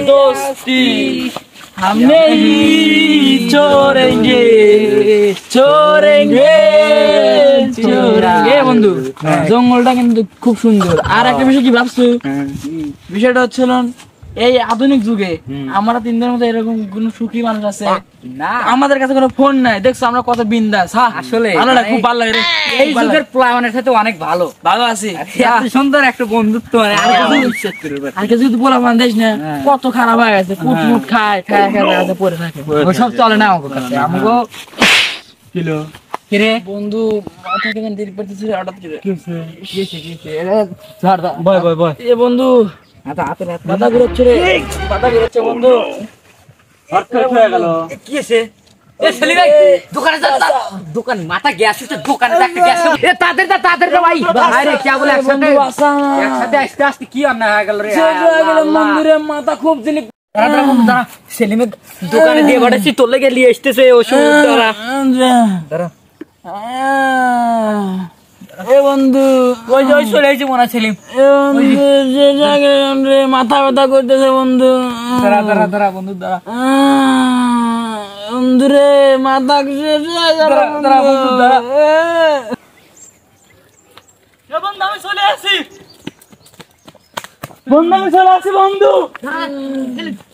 दोस्ती हम नहीं छोड़ेंगे छोड़ेंगे छोड़ेंगे বন্ধু জঙ্গলটা কিন্তু খুব সুন্দর। আর একটা বিষয় কি ভাবছো, বিষয়টা হচ্ছিল এই আধুনিক যুগে আমরা তিনজনের মধ্যে এরকম কোন সুখী মানুষ আছে না? আমাদের কাছে কোনো ফোন নাই, দেখছো আমরা কত বিন্দাস। আসলে আমরা খুব ভালো লাগে এই যুগের প্লানের সাথে অনেক ভালো ভালো আছি। এত সুন্দর একটা বন্ধুত্ব আর কিছু যদি বলা মান দেশ না কত খারাপ হয়ে গেছে, কুটমুট খায় খায় খায় পড়ে থাকে, ওইসব চলে না আমার কাছে। আমাকে কিলো কিরে বন্ধু মাথা কেন দেরি করতেছিস হঠাৎ করে? বয় বয় বয় এ বন্ধু মাথা ঘুরছে রে, মাথা ঘুরছে বন্ধু। হঠাৎ করে হয়ে গেল কি আছে? এ সেলিম ভাই দোকানে যা, দোকান মাথা গ্যাস হচ্ছে, দোকানে একটা গ্যাস এ তাদের ভাই আরে কি বলে একসাথে আস্তে আস্তে কি অন্যায় হয়ে গেল রে? মন্দিরে মাথা খুব জিনি দাঁড়া সেলিমের দোকানে দিয়ে বাড়াচ্ছি, তোর লেগে নিয়ে আসতেছে ওষুধ। দাঁড়া দাঁড়া এ বন্ধু ওই যে চলে এসেছে মনে সেলিম মাথা ব্যথা করতেছে বন্ধু। দাঁড়া দাঁড়া দাঁড়া বন্ধু দাঁড়া বন্ধু রে মাথা বন্ধু আমি চলে আসি বন্ধু আমি চলে আসি বন্ধু।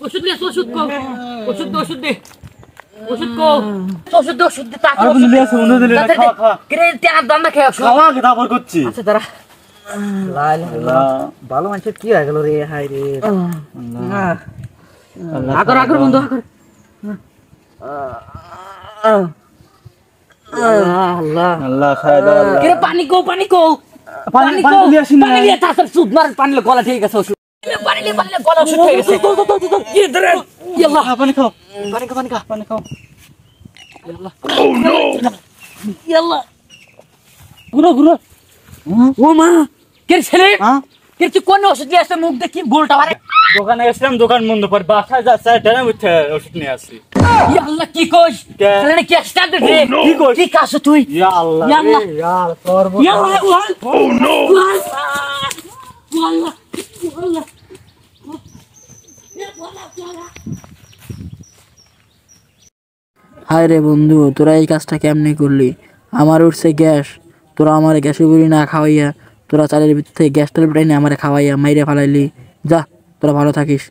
ওষুধ দে ওষুধ কো ওষুধ দে ওষুধ দে ওষুধ কো ওষুধ দে ওষুধ দে তাড়াতাড়ি বন্ধু নিয়ে আসো বন্ধু দিলে খা খা করে তেনার দান্দা খেয়ে খাওয়া কে তারপর করছি। আচ্ছা দাঁড়া লা ইলাহা ভালো মানুষের কি হয়ে গেল রে? হায় রে আল্লাহ আগর আগর বন্ধু আগর আল্লাহ আল্লাহ খায় দাও করে পানি কো পানি কো পানি নিয়ে আসি না পানি নিয়ে তার সুদ মার পানি গলা ঠিক আছে ওষুধ পানি গলা ওষুধ হয়ে গেছে। কি ধরে আল্লাহ পানি খাও পানি খাও পানি খাও পানি খাও আল্লাহ ও নো আল্লাহ গুরু গুরু ও মা কে ছেলে কে তুই কোন ওষুধ নিয়ে আসছে? মুখ দেখি গোলটা মারে। দোকানে এসলাম, দোকান বন্ধ পর বাসায় যাচ্ছে ডেরা মিথ্যে ওষুধ নিয়ে আসি। ইয়া আল্লাহ কি কইস ছেলে কি স্টার্ট দে কি কইস কি কাছ তুই? ইয়া আল্লাহ ইয়া আল্লাহ ইয়ার করব ইয়া আল্লাহ ও নো আল্লাহ আল্লাহ হায় রে বন্ধু তোরা এই কাজটা কেমনে করলি? আমার উঠছে গ্যাস, তোরা আমার গ্যাসের বুড়ি না খাওয়াইয়া তোরা চালের ভিতর থেকে গ্যাস টেল বেটাই না আমার খাওয়াইয়া মাইরে ফেলাইলি। যা তোরা ভালো থাকিস।